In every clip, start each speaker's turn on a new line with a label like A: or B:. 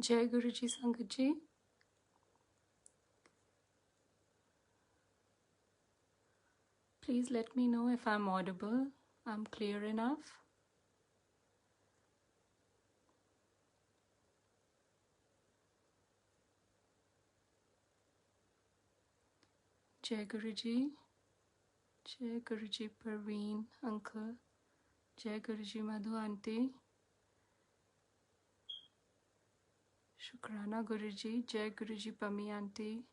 A: Jai Guruji Sangatji. Please let me know if I'm audible. I'm clear enough. Jai Guruji. Jai Guruji Parveen Uncle. Jai Guruji Madhu Auntie. Shukrana Guruji. Jai Guruji Pami Auntie.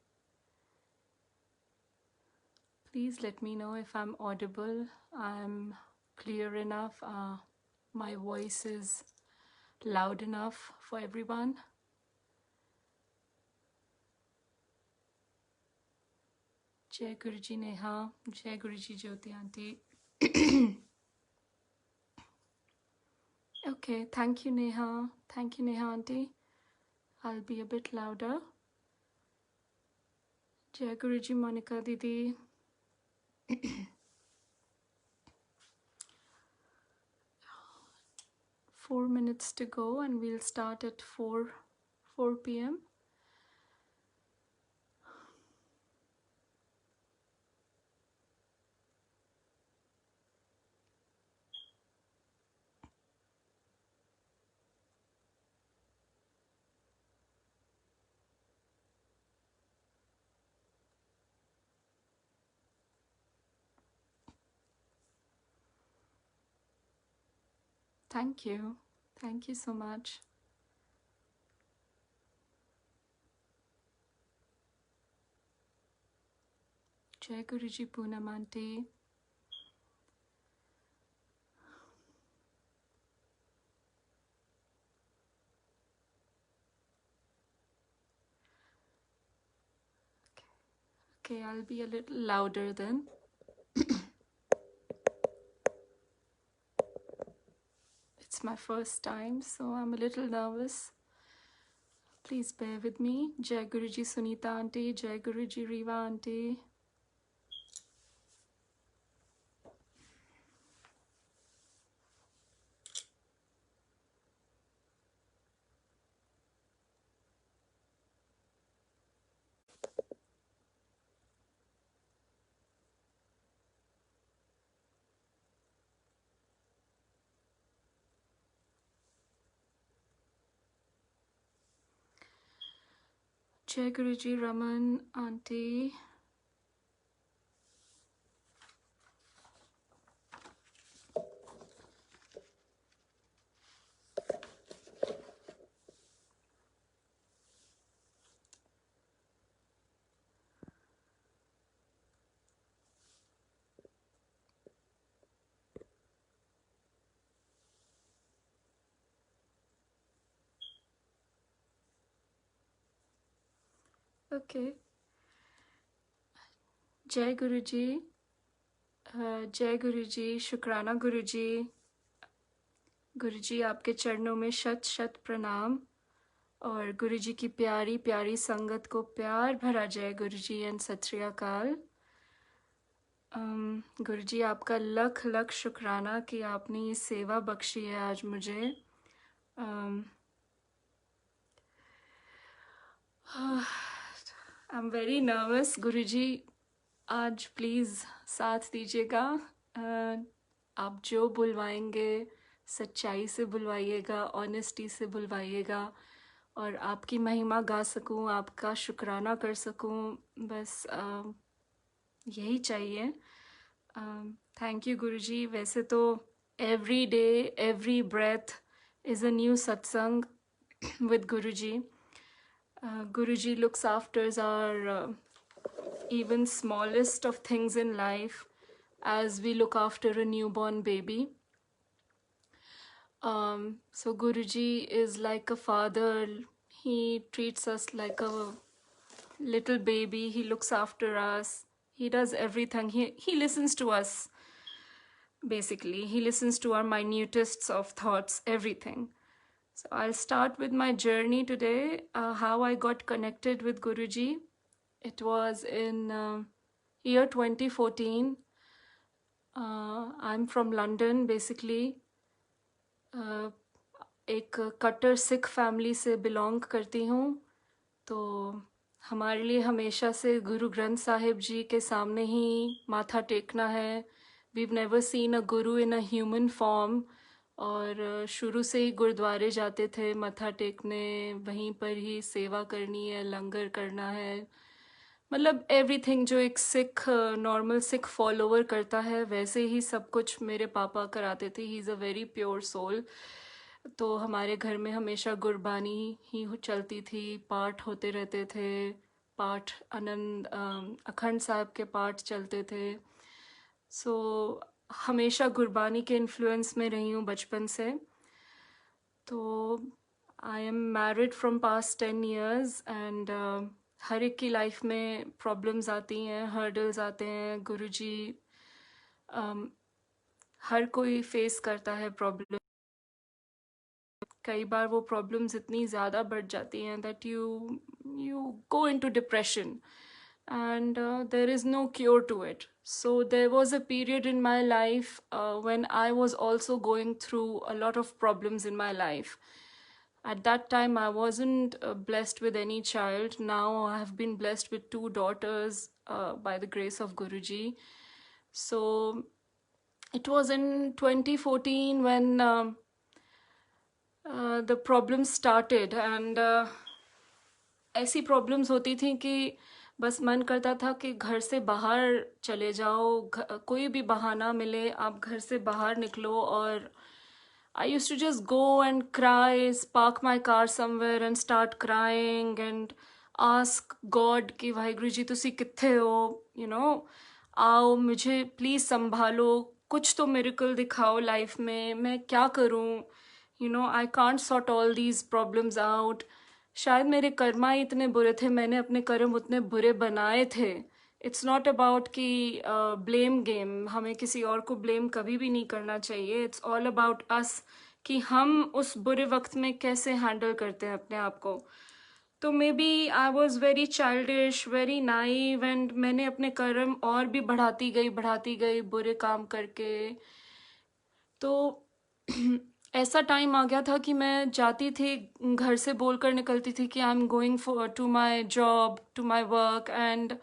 A: Please let me know if I'm audible. I'm clear enough. My voice is loud enough for everyone. Jai Guruji Neha. Jai Guruji Jyoti Auntie. Okay, thank you Neha. Thank you Neha Auntie. I'll be a bit louder. Jai Guruji Monica Didi. 4 minutes to go and we'll start at 4 p.m. Thank you. Thank you so much. Jai Guruji Poonam Auntie. Okay, I'll be a little louder then. It's my first time, so I'm a little nervous. Please bear with me. Jai Guruji Sunita Auntie. Jai Guruji Riva Auntie. Jai Guruji Raman Auntie. Okay. Jai Guruji. जय गुरुजी, शुक्राना गुरुजी. गुरुजी आपके चरणों में शत शत प्रणाम और गुरुजी की प्यारी प्यारी संगत को प्यार भरा जय गुरुजी एंड सत श्री अकाल. गुरुजी आपका लख लख शुक्राना कि आपने ये सेवा बख्शी है आज मुझे. I am very nervous. Guruji आज प्लीज़ साथ दीजिएगा. आप जो बुलवाएंगे सच्चाई से बुलवाइएगा, ऑनेस्टी से बुलवाइएगा और आपकी महिमा गा सकूं, आपका शुक्राना कर सकूं, बस यही चाहिए. Thank you Guruji. वैसे तो every day every breath is a new satsang with Guruji. Guruji looks after our even smallest of things in life as we look after a newborn baby. So Guruji is like a father. He treats us like a little baby. He looks after us. He does everything. He listens to us. Basically, he listens to our minutest of thoughts, everything. So I'll start with my journey today, how I got connected with Guruji. It was in year 2014. I'm from London, basically. एक कट्टर Sikh family से belong करती हूँ, तो हमारे लिए हमेशा से गुरु ग्रंथ साहिब जी के सामने ही माथा टेकना है। Weave never seen a Guru in a human form. और शुरू से ही गुरुद्वारे जाते थे मत्था टेकने, वहीं पर ही सेवा करनी है, लंगर करना है, मतलब एवरीथिंग जो एक सिख नॉर्मल सिख फॉलोवर करता है वैसे ही सब कुछ मेरे पापा कराते थे। He is a very pure soul. तो हमारे घर में हमेशा गुरबानी ही चलती थी, पाठ होते रहते थे, पाठ आनंद अखंड साहब के पाठ चलते थे। सो हमेशा गुरबानी के इन्फ्लुएंस में रही हूँ बचपन से। तो I am married from past 10 years and हर एक की लाइफ में प्रॉब्लम्स आती हैं, हर्डल्स आते हैं। गुरुजी हर कोई फेस करता है प्रॉब्लम। कई बार वो प्रॉब्लम्स इतनी ज़्यादा बढ़ जाती हैं that you go into depression and there is no cure to it. So there was a period in my life when I was also going through a lot of problems in my life. At that time I wasn't blessed with any child. Now I have been blessed with 2 daughters by the grace of Guruji. So it was in 2014 when the problem started and ऐसी problems होती थी कि बस मन करता था कि घर से बाहर चले जाओ, कोई भी बहाना मिले आप घर से बाहर निकलो। और I used to just go and cry, park my car somewhere and start crying and ask God कि वाहिगुरु जी तुसी कित्थे हो, आओ मुझे प्लीज़ संभालो, कुछ तो मिरेकल दिखाओ लाइफ में, मैं क्या करूं, I can't sort all these problems out. शायद मेरे कर्मा ही इतने बुरे थे, मैंने अपने कर्म उतने बुरे बनाए थे। इट्स नॉट अबाउट कि ब्लेम गेम, हमें किसी और को ब्लेम कभी भी नहीं करना चाहिए। इट्स ऑल अबाउट अस कि हम उस बुरे वक्त में कैसे हैंडल करते हैं अपने आप को। तो maybe I was very childish, very naive and मैंने अपने कर्म और भी बढ़ाती गई बुरे काम करके। तो ऐसा टाइम आ गया था कि मैं जाती थी, घर से बोलकर निकलती थी कि I am going for to my job, to my work and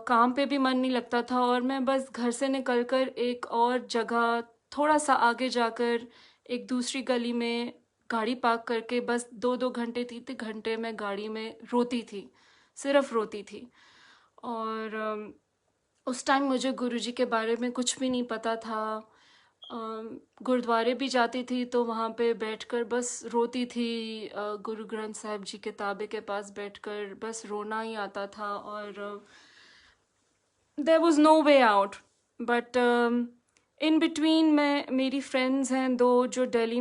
A: काम पे भी मन नहीं लगता था। और मैं बस घर से निकलकर एक और जगह थोड़ा सा आगे जाकर एक दूसरी गली में गाड़ी पार्क करके बस 2-2 घंटे 3-3 घंटे मैं गाड़ी में रोती थी, सिर्फ रोती थी। और उस टाइम मुझे गुरुजी के बारे में कुछ भी नहीं पता था। गुरुद्वारे भी जाती थी तो वहाँ पे बैठकर बस रोती थी, गुरु ग्रंथ साहिब जी के ताबे के पास बैठकर बस रोना ही आता था। और there was no way out. But in between मेरी फ्रेंड्स हैं 2 जो दिल्ली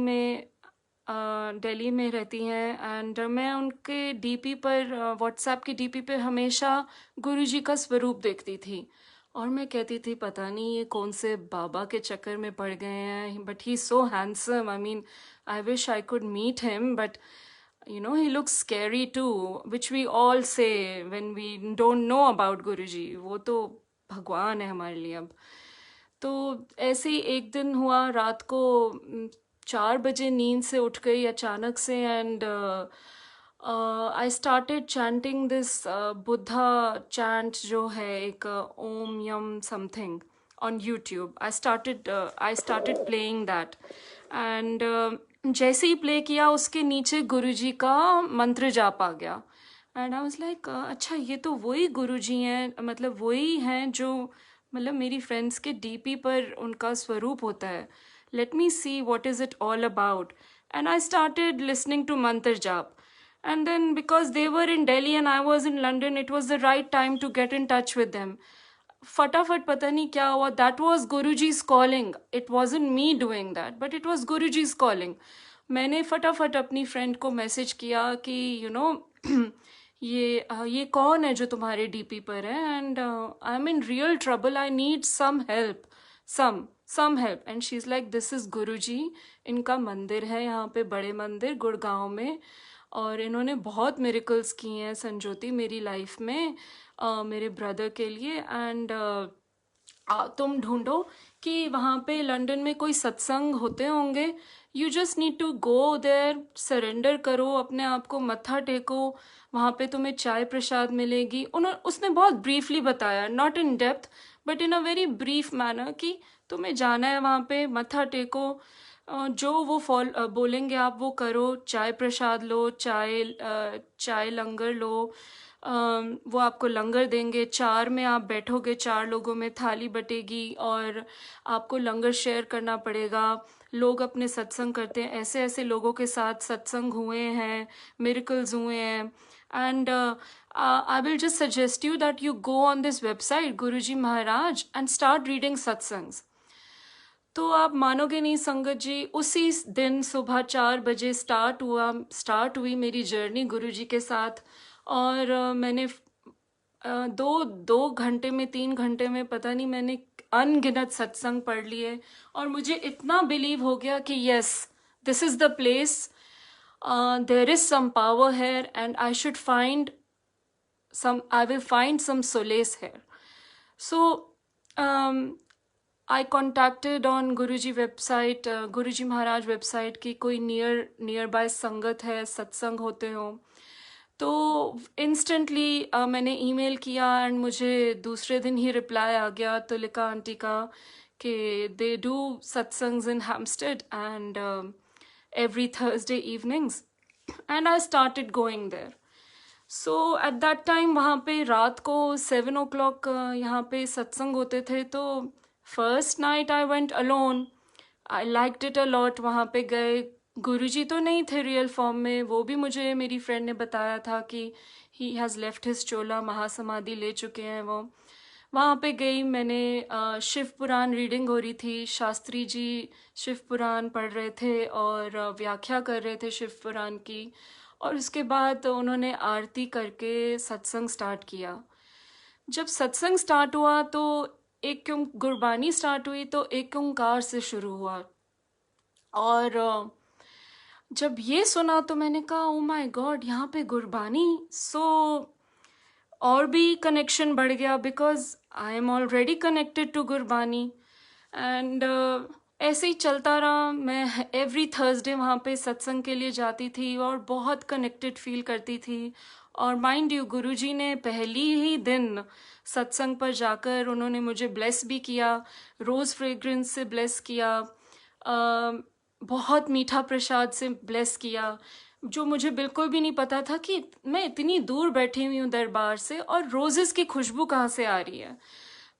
A: में रहती हैं एंड मैं उनके डीपी पर, व्हाट्सएप की डीपी पे हमेशा गुरुजी का स्वरूप देखती थी। और मैं कहती थी पता नहीं ये कौन से बाबा के चक्कर में पड़ गए हैं, but he so handsome, I mean I wish I could meet him, but he looks scary too, which we all say when we don't know about Guruji. वो तो भगवान है हमारे लिए अब। तो ऐसे ही एक दिन हुआ, रात को 4 बजे नींद से उठ गई अचानक से and I started chanting this Buddha chant जो है एक ओम यम something on YouTube. I started playing that and जैसे ही प्ले किया उसके नीचे गुरुजी का मंत्र जाप आ गया एंड आई वाज लाइक अच्छा ये तो वही गुरुजी हैं, मतलब वही हैं जो मतलब मेरी फ्रेंड्स के डीपी पर उनका स्वरूप होता है। Let me see what is it all about and I started listening to mantra jaap and then because they were in Delhi and I was in London, it was the right time to get in touch with them. फटाफट पता नहीं क्या हुआ, that was Guruji's calling, it wasn't me doing that but it was Guruji's calling. मैंने फटाफट अपनी friend को message किया कि ये कौन है जो तुम्हारे डीपी पर है and I am in real trouble, I need some help, some help. And she is like this is Guruji, इनका मंदिर है यहाँ पे, बड़े मंदिर गुड़गांव में, और इन्होंने बहुत मिरेकल्स किए हैं संजोती मेरी लाइफ में, मेरे ब्रदर के लिए। एंड तुम ढूंढो कि वहाँ पे लंदन में कोई सत्संग होते होंगे, you just need to go there, surrender करो अपने आप को, मत्था टेको, वहाँ पे तुम्हें चाय प्रसाद मिलेगी। उसने बहुत ब्रीफली बताया, not in depth but in a very brief manner, कि तुम्हें जाना है वहाँ पे, मत्था टेको, जो वो बोलेंगे आप वो करो, चाय प्रसाद लो, चाय लंगर लो, वो आपको लंगर देंगे, 4 में आप बैठोगे, 4 लोगों में थाली बटेगी और आपको लंगर शेयर करना पड़ेगा। लोग अपने सत्संग करते हैं, ऐसे ऐसे लोगों के साथ सत्संग हुए हैं, मिरेकल्स हुए हैं। And I will just suggest you that you go on this website Guruji Maharaj and start reading satsangs. तो आप मानोगे नहीं संगत जी, उसी दिन सुबह 4 बजे स्टार्ट हुई मेरी जर्नी गुरुजी के साथ। और मैंने 2 घंटे में, 3 घंटे में, पता नहीं, मैंने अनगिनत सत्संग पढ़ लिए। और मुझे इतना बिलीव हो गया कि yes, this is the place, there is some power here and I will find some solace here. So I contacted on Guruji website, Guruji Maharaj website, कि कोई नियर बाय संगत है, सत्संग होते हो। तो इंस्टेंटली मैंने ईमेल किया एंड मुझे दूसरे दिन ही रिप्लाई आ गया तुलिका आंटी का कि they do satsangs in Hampstead and every Thursday evenings, and I started going there. So at that time वहाँ पे रात को 7 o'clock यहाँ पे सत्संग होते थे। तो first night I went alone, I liked it a lot. वहाँ पे गए, गुरुजी तो नहीं थे रियल फॉर्म में, वो भी मुझे मेरी फ्रेंड ने बताया था कि ही हैज़ लेफ्ट हिज चोला, महासमाधि ले चुके हैं वो। वहाँ पे गई मैंने, शिव पुराण रीडिंग हो रही थी, शास्त्री जी शिव पुराण पढ़ रहे थे और व्याख्या कर रहे थे शिव पुराण की। और उसके बाद उन्होंने आरती करके सत्संग स्टार्ट किया। जब सत्संग स्टार्ट हुआ तो एक गुरबानी स्टार्ट हुई तो एक ओंकार से शुरू हुआ। और जब ये सुना तो मैंने कहा ओ माय गॉड, यहाँ पे गुरबानी। सो और भी कनेक्शन बढ़ गया, because I am already connected to Gurbani. And ऐसे ही चलता रहा। मैं एवरी थर्सडे वहाँ पे सत्संग के लिए जाती थी और बहुत कनेक्टेड फील करती थी। और माइंड यू, गुरुजी ने पहली ही दिन सत्संग पर जाकर उन्होंने मुझे ब्लेस भी किया, रोज़ फ्रेग्रेंस से ब्लेस किया, बहुत मीठा प्रसाद से ब्लेस किया, जो मुझे बिल्कुल भी नहीं पता था कि मैं इतनी दूर बैठी हुई हूँ दरबार से और रोज़ेस की खुशबू कहाँ से आ रही है।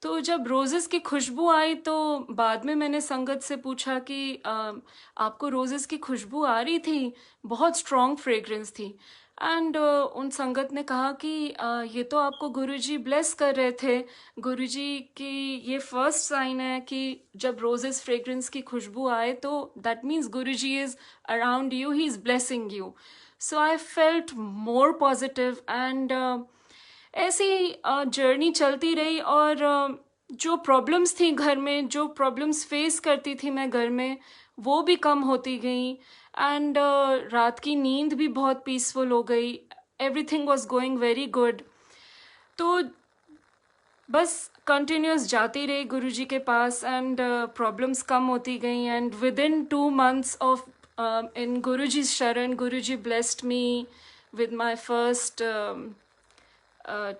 A: तो जब रोज़ेस की खुशबू आई तो बाद में मैंने संगत से पूछा कि आपको रोज़ेस की खुशबू आ रही थी, बहुत स्ट्रॉन्ग फ्रेग्रेंस थी। एंड उन संगत ने कहा कि ये तो आपको गुरुजी ब्लेस कर रहे थे, गुरुजी की ये फर्स्ट साइन है कि जब रोजेस फ्रेग्रेंस की खुशबू आए तो that means Guruji is around you, he is blessing you. So I felt more positive and ऐसी जर्नी चलती रही। और जो प्रॉब्लम्स थी घर में, जो प्रॉब्लम्स फेस करती थी मैं घर में, वो भी कम होती गई। एंड रात की नींद भी बहुत पीसफुल हो गई, everything was going very good. तो बस कंटिन्यूस जाती रही गुरुजी के पास एंड प्रॉब्लम्स कम होती गई। And within 2 months of in Guruji शरण, Guruji blessed me with my first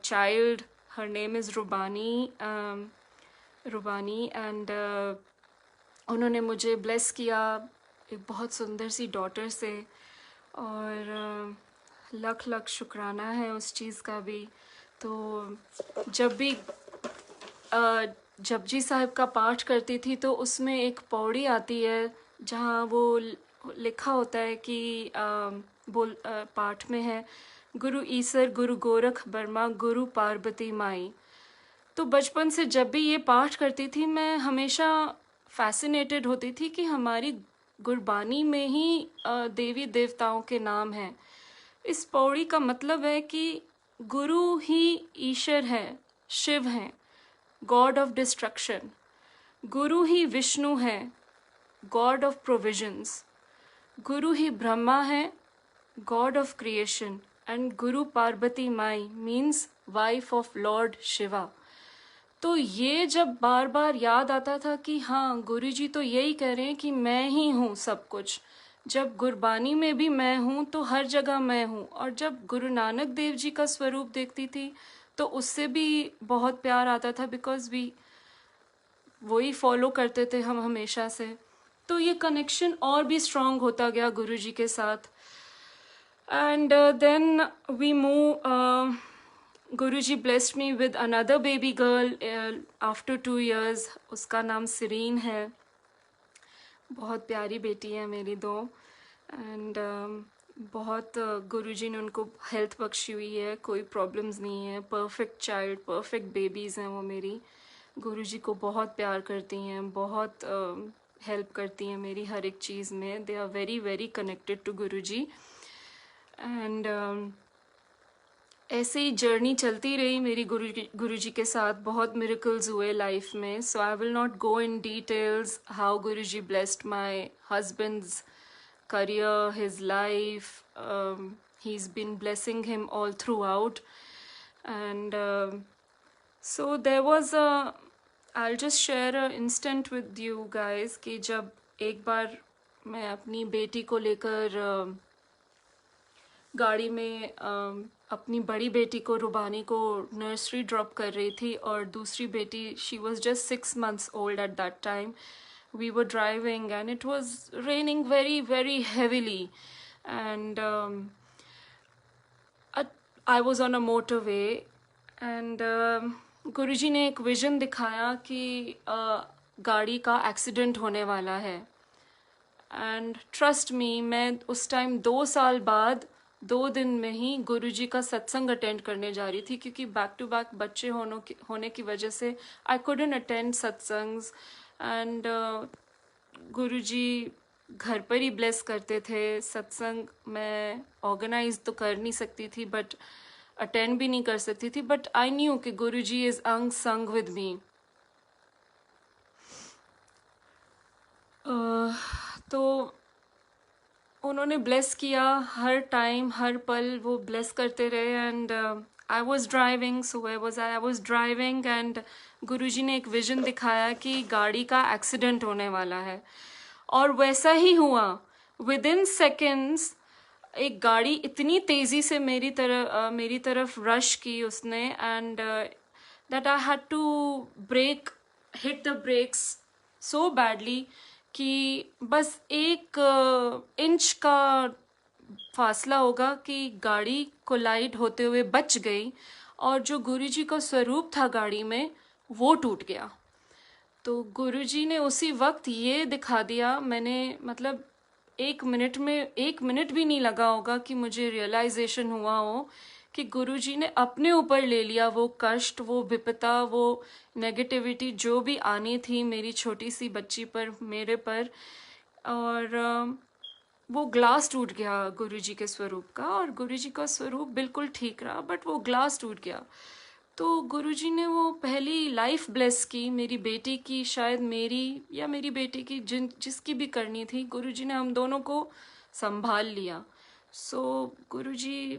A: child. Her name is Rubani. And उन्होंने मुझे ब्लेस किया एक बहुत सुंदर सी डॉटर से। और लख लख शुक्राना है उस चीज़ का भी। तो जब भी जपजी साहिब का पाठ करती थी तो उसमें एक पौड़ी आती है जहाँ वो लिखा होता है कि पाठ में है, गुरु ईसर गुरु गोरख बर्मा गुरु पार्वती माई। तो बचपन से जब भी ये पाठ करती थी मैं हमेशा फैसिनेटेड होती थी कि हमारी गुरबानी में ही देवी देवताओं के नाम हैं। इस पौड़ी का मतलब है कि गुरु ही ईश्वर है, शिव हैं, गॉड ऑफ डिस्ट्रक्शन। गुरु ही विष्णु है, गॉड ऑफ प्रोविजंस। गुरु ही ब्रह्मा है, God of creation. And Guru Parvati my means wife of lord Shiva. तो ये जब बार बार याद आता था कि हाँ गुरुजी तो यही कह रहे हैं कि मैं ही हूँ सब कुछ, जब गुरबानी में भी मैं हूँ तो हर जगह मैं हूँ। और जब गुरु नानक देव जी का स्वरूप देखती थी तो उससे भी बहुत प्यार आता था, बिकॉज वी वही फॉलो करते थे हम हमेशा से। तो ये कनेक्शन और भी स्ट्रांग होता गया गुरुजी के साथ। And then we move. Guruji blessed me with another baby girl after 2 years. उसका नाम सिरीन है। बहुत प्यारी बेटी है मेरी दो। एंड बहुत गुरुजी ने उनको हेल्थ बख्शी हुई है, कोई प्रॉब्लम्स नहीं है। परफेक्ट चाइल्ड, परफेक्ट बेबीज़ हैं वो मेरी। गुरुजी को बहुत प्यार करती हैं, बहुत हेल्प करती हैं मेरी हर एक चीज़ में। They are very very connected to Guruji. And ऐसे ही जर्नी चलती रही मेरी गुरुजी के साथ। बहुत मिरेकल्स हुए लाइफ में। So I will not go in details how Guruji blessed my husband's career, his life. He's been blessing him all throughout. And so there was a, I'll just share an instant with you guys कि जब एक बार मैं अपनी बेटी को लेकर गाड़ी में अपनी बड़ी बेटी को, रुबानी को नर्सरी ड्रॉप कर रही थी, और दूसरी बेटी, she was just 6 months old at that time. We were driving and it was raining very very heavily, and I was on a motorway, and गुरुजी ने एक विजन दिखाया कि गाड़ी का एक्सीडेंट होने वाला है। एंड ट्रस्ट मी, मैं उस टाइम 2 साल बाद 2 दिन में ही गुरुजी का सत्संग अटेंड करने जा रही थी, क्योंकि बैक टू बैक बच्चे होने की वजह से I couldn't attend satsangs. And Guruji घर पर ही ब्लेस करते थे। सत्संग मैं ऑर्गेनाइज तो कर नहीं सकती थी, बट अटेंड भी नहीं कर सकती थी, बट आई न्यू कि गुरुजी इज अंग संग विद मी। तो उन्होंने ब्लेस किया, हर टाइम हर पल वो ब्लेस करते रहे। And I was driving, so I was driving, and Guruji ने एक विजन दिखाया कि गाड़ी का एक्सीडेंट होने वाला है। और वैसा ही हुआ। विद इन सेकेंड्स एक गाड़ी इतनी तेज़ी से मेरी तरफ रश की उसने, and that I had to brake, hit the brakes so badly कि बस 1 इंच का फासला होगा कि गाड़ी कोलाइड होते हुए बच गई, और जो गुरुजी का स्वरूप था गाड़ी में वो टूट गया। तो गुरुजी ने उसी वक्त ये दिखा दिया। मैंने मतलब 1 मिनट भी नहीं लगा होगा कि मुझे रियलाइजेशन हुआ हो कि गुरुजी ने अपने ऊपर ले लिया वो कष्ट, वो विपदा, वो नेगेटिविटी जो भी आनी थी मेरी छोटी सी बच्ची पर, मेरे पर। और वो ग्लास टूट गया गुरुजी के स्वरूप का, और गुरुजी का स्वरूप बिल्कुल ठीक रहा, बट वो ग्लास टूट गया। तो गुरुजी ने वो पहली लाइफ ब्लेस की मेरी बेटी की, शायद मेरी या मेरी बेटी की, जिसकी भी करनी थी, गुरुजी ने हम दोनों को संभाल लिया। सो गुरुजी,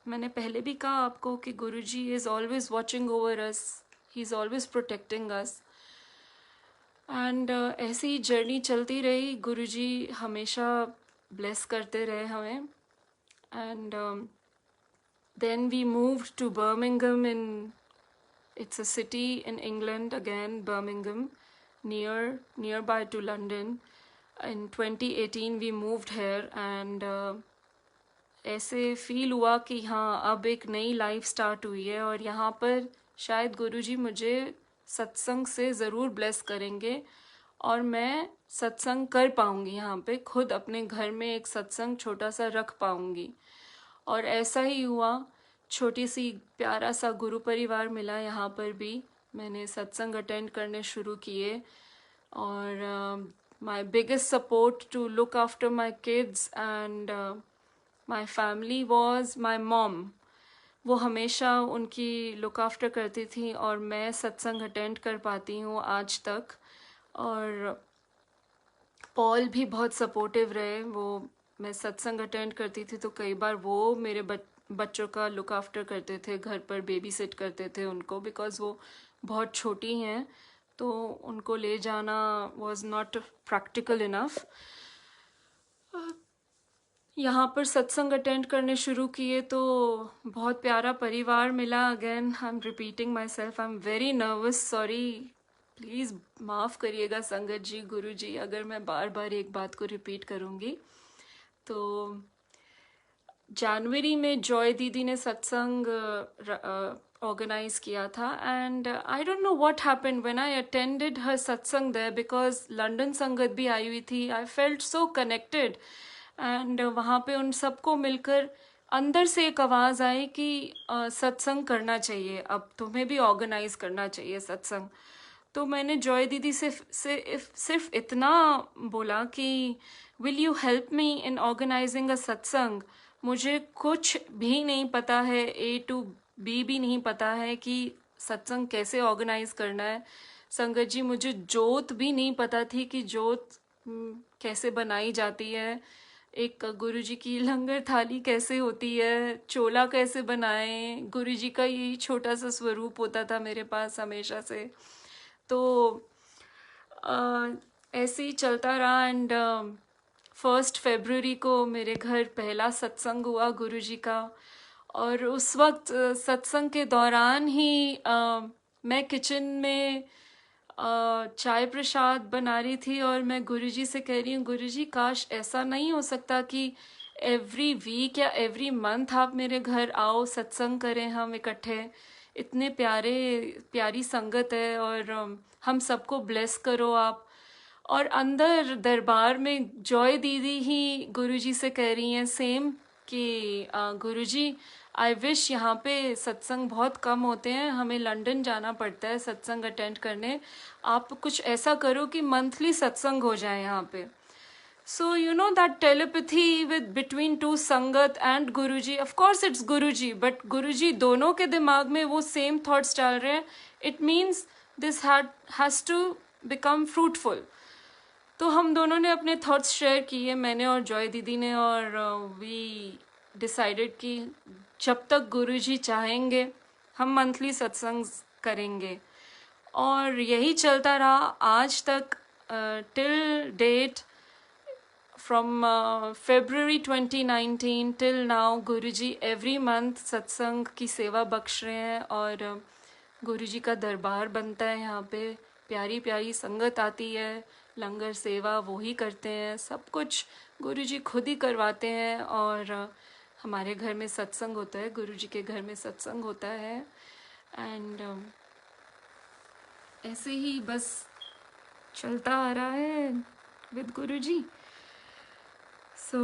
A: मैंने पहले भी कहा आपको कि Guruji is always watching over us, he is always protecting us. And ऐसी ही जर्नी चलती रही। गुरुजी हमेशा ब्लेस करते रहे हमें। And then we moved to Birmingham. It's a city in England again, Birmingham, nearby to London. In 2018 we moved here, and ऐसे feel हुआ कि हाँ अब एक नई लाइफ स्टार्ट हुई है, और यहाँ पर शायद गुरुजी मुझे सत्संग से ज़रूर ब्लेस करेंगे, और मैं सत्संग कर पाऊँगी यहाँ पे, खुद अपने घर में एक सत्संग छोटा सा रख पाऊँगी। और ऐसा ही हुआ। छोटी सी प्यारा सा गुरु परिवार मिला यहाँ पर भी। मैंने सत्संग अटेंड करने शुरू किए, और my biggest support to look after my kids and my family was my mom. वो हमेशा उनकी लुक आफ्टर करती थी, और मैं सत्संग अटेंड कर पाती हूँ आज तक। और पॉल भी बहुत सपोर्टिव रहे। वो, मैं सत्संग अटेंड करती थी तो कई बार वो मेरे बच्चों का लुक आफ्टर करते थे, घर पर बेबी सिट करते थे उनको, बिकॉज वो बहुत छोटी हैं, तो उनको ले जाना वॉज नॉट प्रैक्टिकल इनफ। यहाँ पर सत्संग अटेंड करने शुरू किए तो बहुत प्यारा परिवार मिला। Again I am repeating my self, I am very nervous, sorry, please माफ़ करिएगा संगत जी, गुरु जी, अगर मैं बार बार एक बात को रिपीट करूँगी। तो जनवरी में जॉय दीदी ने सत्संग ऑर्गेनाइज किया था, and I don't know what happened when I attended her satsang there, because London sangat भी आई हुई थी। I felt so connected, and वहाँ पे उन सबको मिलकर अंदर से एक आवाज़ आई कि सत्संग करना चाहिए, अब तुम्हें भी ऑर्गेनाइज करना चाहिए सत्संग। तो मैंने जॉय दीदी से सिर्फ इतना बोला कि will you help me in organising a satsang. मुझे कुछ भी नहीं पता है, A to B भी नहीं पता है कि सत्संग कैसे ऑर्गेनाइज करना है। संगत जी, मुझे जोत भी नहीं पता थी कि जोत कैसे बनाई जाती है, एक गुरुजी की लंगर थाली कैसे होती है, चोला कैसे बनाएं। गुरुजी का यही छोटा सा स्वरूप होता था मेरे पास हमेशा से। तो ऐसे ही चलता रहा, एंड 1 फरवरी को मेरे घर पहला सत्संग हुआ गुरुजी का। और उस वक्त सत्संग के दौरान ही मैं किचन में चाय प्रसाद बना रही थी, और मैं गुरुजी से कह रही हूँ, गुरुजी काश ऐसा नहीं हो सकता कि एवरी वीक या एवरी मंथ आप मेरे घर आओ, सत्संग करें हम इकट्ठे। इतने प्यारी संगत है, और हम सबको ब्लेस करो आप। और अंदर दरबार में जॉय दीदी ही गुरुजी से कह रही हैं सेम कि गुरुजी, आई विश यहाँ पे सत्संग बहुत कम होते हैं, हमें लंदन जाना पड़ता है सत्संग अटेंड करने, आप कुछ ऐसा करो कि मंथली सत्संग हो जाए यहाँ पे। So you know that telepathy with between two संगत and Guruji, of course it's Guruji, but गुरुजी दोनों के दिमाग में वो same thoughts चल रहे हैं। It means this has to become fruitful। तो हम दोनों ने अपने थॉट्स शेयर किए, मैंने और जॉय दीदी ने, और वी डिसाइडेड कि जब तक गुरुजी चाहेंगे हम मंथली सत्संग करेंगे। और यही चलता रहा आज तक, till date, from February 2019 till now. Guruji every month satsang की सेवा बख्श रहे हैं, और गुरुजी का दरबार बनता है यहाँ पे, प्यारी प्यारी संगत आती है, लंगर सेवा वो ही करते हैं, सब कुछ गुरुजी खुद ही करवाते हैं। और हमारे घर में सत्संग होता है, गुरुजी के घर में सत्संग होता है, एंड ऐसे ही बस चलता आ रहा है with Guruji. So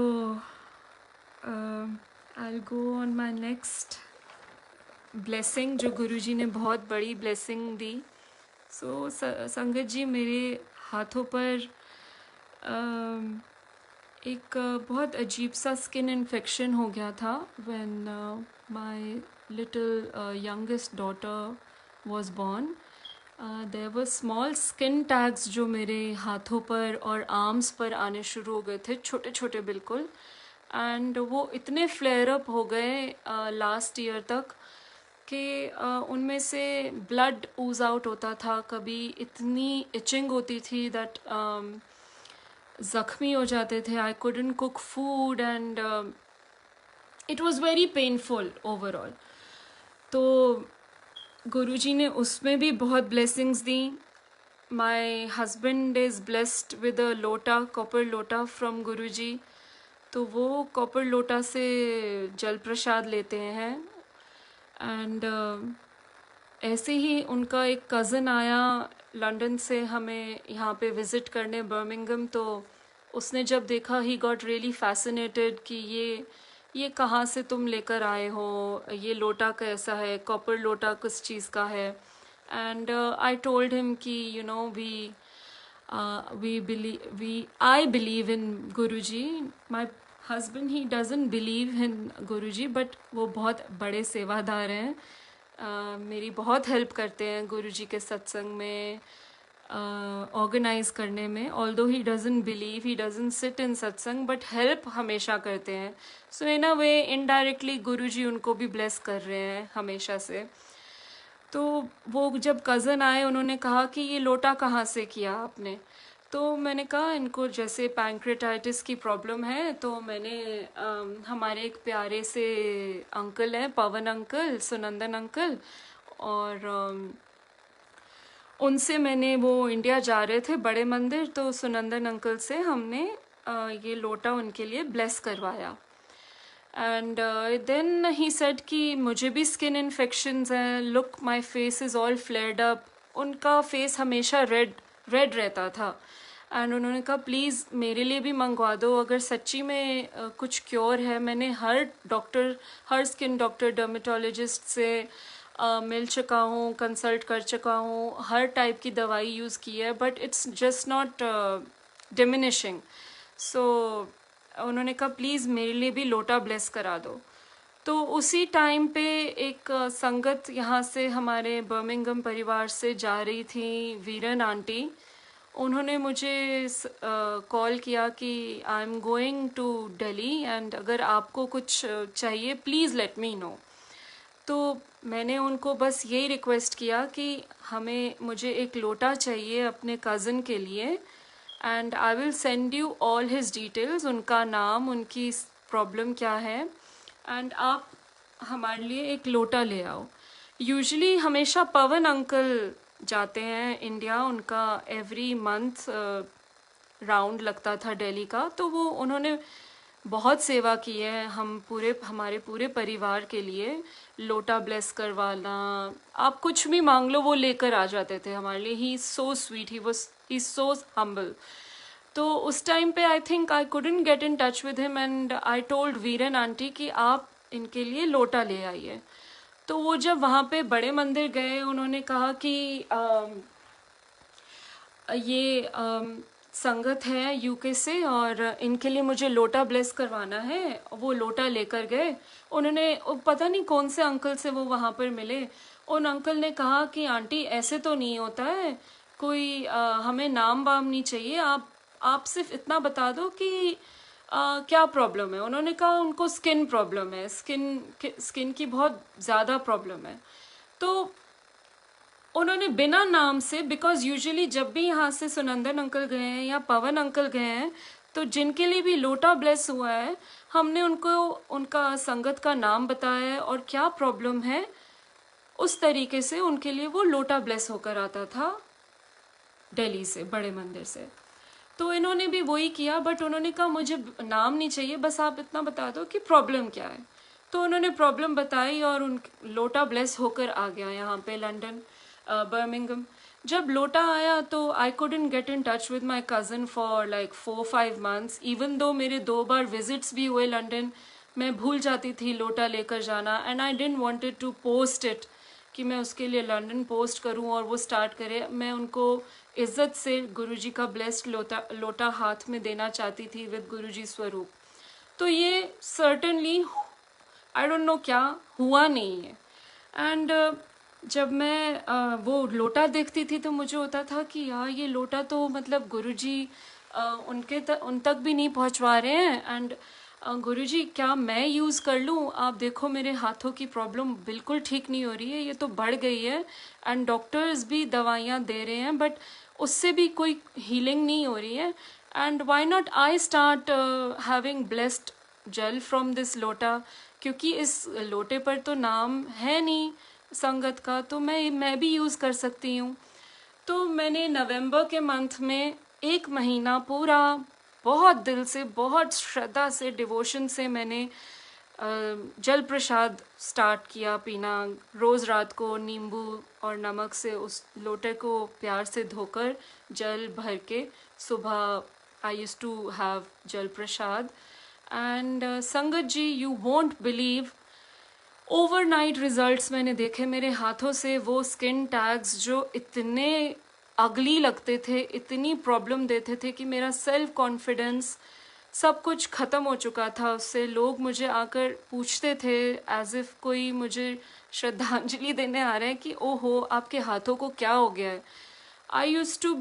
A: I go on my next blessing, जो गुरुजी ने बहुत बड़ी ब्लेसिंग दी। सो संगत जी, मेरे हाथों पर एक बहुत अजीब सा स्किन इन्फेक्शन हो गया था when my little youngest daughter was born. There were small skin tags जो मेरे हाथों पर और आर्म्स पर आने शुरू हो गए थे, छोटे छोटे बिल्कुल, एंड वो इतने फ्लेयर अप हो गए लास्ट ईयर तक कि उनमें से ब्लड ऊज आउट होता था, कभी इतनी इचिंग होती थी दैट ज़ख्मी हो जाते थे। I couldn't cook food, and it was very painful overall. तो गुरुजी ने उसमें भी बहुत blessings the. My husband is blessed with a लोटा, कॉपर लोटा फ्रॉम गुरुजी। तो वो कॉपर लोटा से जल प्रसाद लेते हैं, एंड ऐसे ही उनका एक कज़न आया लंदन से हमें यहाँ पे विज़िट करने, बर्मिंघम। तो उसने जब देखा, ही गॉट रियली फैसिनेटेड कि ये कहाँ से तुम लेकर आए हो, ये लोटा कैसा है, कॉपर लोटा किस चीज़ का है। एंड आई टोल्ड हिम कि you know I believe in Guruji. My husband, he doesn't believe in Guruji, but वो बहुत बड़े सेवादार हैं, मेरी बहुत हेल्प करते हैं गुरुजी के सत्संग में, ऑर्गेनाइज करने में। Although he doesn't believe, he doesn't sit in सत्संग, बट हेल्प हमेशा करते हैं। सो इन अ वे इनडायरेक्टली गुरुजी उनको भी ब्लेस कर रहे हैं हमेशा से। तो वो जब कज़न आए उन्होंने कहा कि ये लोटा कहाँ से किया आपने। तो मैंने कहा इनको जैसे पैंक्रेटाइटिस की प्रॉब्लम है, तो मैंने हमारे एक प्यारे से अंकल हैं, पवन अंकल, सुनंदन अंकल, और उनसे मैंने, वो इंडिया जा रहे थे बड़े मंदिर, तो सुनंदन अंकल से हमने ये लोटा उनके लिए ब्लेस करवाया। एंड देन ही सेड कि मुझे भी स्किन इन्फेक्शंस हैं, look my face is all flared up. उनका फेस हमेशा रेड रेड रहता था। एंड उन्होंने कहा प्लीज़ मेरे लिए भी मंगवा दो, अगर सच्ची में कुछ क्योर है। मैंने हर स्किन डॉक्टर, डर्मेटोलॉजिस्ट से मिल चुका हूँ, कंसल्ट कर चुका हूँ, हर टाइप की दवाई यूज़ की है, but it's just not diminishing. So उन्होंने कहा प्लीज़ मेरे लिए भी लोटा ब्लेस करा दो। तो उसी टाइम पे एक संगत यहाँ से हमारे बर्मिंघम परिवार से जा रही थी, वीरन आंटी। उन्होंने मुझे कॉल किया कि I am going to Delhi and अगर आपको कुछ चाहिए प्लीज़ लेट मी नो। तो मैंने उनको बस यही रिक्वेस्ट किया कि मुझे एक लोटा चाहिए अपने कज़न के लिए, and I will send you all his details, उनका नाम, उनकी प्रॉब्लम क्या है, एंड आप हमारे लिए एक लोटा ले आओ। यूजुअली हमेशा पवन अंकल जाते हैं इंडिया, उनका एवरी मंथ राउंड लगता था दिल्ली का, तो वो उन्होंने बहुत सेवा की है हमारे पूरे परिवार के लिए। लोटा ब्लेस करवाना, आप कुछ भी मांग लो वो लेकर आ जाते थे हमारे लिए। He is so sweet, he is so humble. तो उस टाइम पे I think I couldn't get in touch with him and I told Veeran aunty कि आप इनके लिए लोटा ले आइए। तो वो जब वहाँ पे बड़े मंदिर गए, उन्होंने कहा कि ये संगत है यूके से और इनके लिए मुझे लोटा ब्लेस करवाना है। वो लोटा लेकर गए। उन्होंने पता नहीं कौन से अंकल से वो वहाँ पर मिले। उन अंकल ने कहा कि आंटी ऐसे तो नहीं होता है, कोई हमें नाम वाम नहीं चाहिए, आप सिर्फ इतना बता दो कि क्या प्रॉब्लम है। उन्होंने कहा उनको स्किन प्रॉब्लम है, स्किन की बहुत ज़्यादा प्रॉब्लम है। तो उन्होंने बिना नाम से, बिकॉज यूजुअली जब भी यहाँ से सुनंदन अंकल गए हैं या पवन अंकल गए हैं, तो जिनके लिए भी लोटा ब्लेस हुआ है, हमने उनको उनका संगत का नाम बताया है और क्या प्रॉब्लम है, उस तरीके से उनके लिए वो लोटा ब्लेस होकर आता था दिल्ली से, बड़े मंदिर से। तो इन्होंने भी वही किया, बट उन्होंने कहा मुझे नाम नहीं चाहिए, बस आप इतना बता दो कि प्रॉब्लम क्या है। तो उन्होंने प्रॉब्लम बताई और उन लोटा ब्लेस होकर आ गया यहाँ पे लंदन, बर्मिंघम। जब लोटा आया तो आई couldn't get in touch with my cousin for like 4-5 months. Even though मेरे 2 बार विजिट्स भी हुए लंदन, मैं भूल जाती थी लोटा लेकर जाना, and I didn't wanted to post it कि मैं उसके लिए लंदन पोस्ट करूं और वो स्टार्ट करे। मैं उनको इज्जत से गुरुजी का ब्लेस्ड लोटा हाथ में देना चाहती थी विद गुरुजी स्वरूप। तो ये सर्टनली आई डोंट नो क्या हुआ नहीं है। एंड जब मैं वो लोटा देखती थी तो मुझे होता था कि यार ये लोटा तो मतलब गुरुजी उन तक भी नहीं पहुंचवा रहे हैं। एंड गुरुजी क्या मैं यूज़ कर लूँ? आप देखो मेरे हाथों की प्रॉब्लम बिल्कुल ठीक नहीं हो रही है, ये तो बढ़ गई है, एंड डॉक्टर्स भी दवाइयाँ दे रहे हैं, बट उससे भी कोई हीलिंग नहीं हो रही है। And why not I start having blessed jal from this lota, क्योंकि इस लोटे पर तो नाम है नहीं संगत का, तो मैं भी यूज़ कर सकती हूँ। तो मैंने नवंबर के मंथ में 1 महीना पूरा बहुत दिल से, बहुत श्रद्धा से, डिवोशन से मैंने जल प्रसाद स्टार्ट किया पीना। रोज़ रात को नींबू और नमक से उस लोटे को प्यार से धोकर जल भर के सुबह आई यूज़ टू हैव जल प्रसाद। And sangat ji, you won't believe, overnight results मैंने देखे मेरे हाथों से। वो स्किन टैग्स जो इतने अगली लगते थे, इतनी प्रॉब्लम देते थे कि मेरा सेल्फ कॉन्फिडेंस सब कुछ ख़त्म हो चुका था उससे। लोग मुझे आकर पूछते थे एज इफ़ कोई मुझे श्रद्धांजलि देने आ रहे हैं कि ओहो आपके हाथों को क्या हो गया है। I use to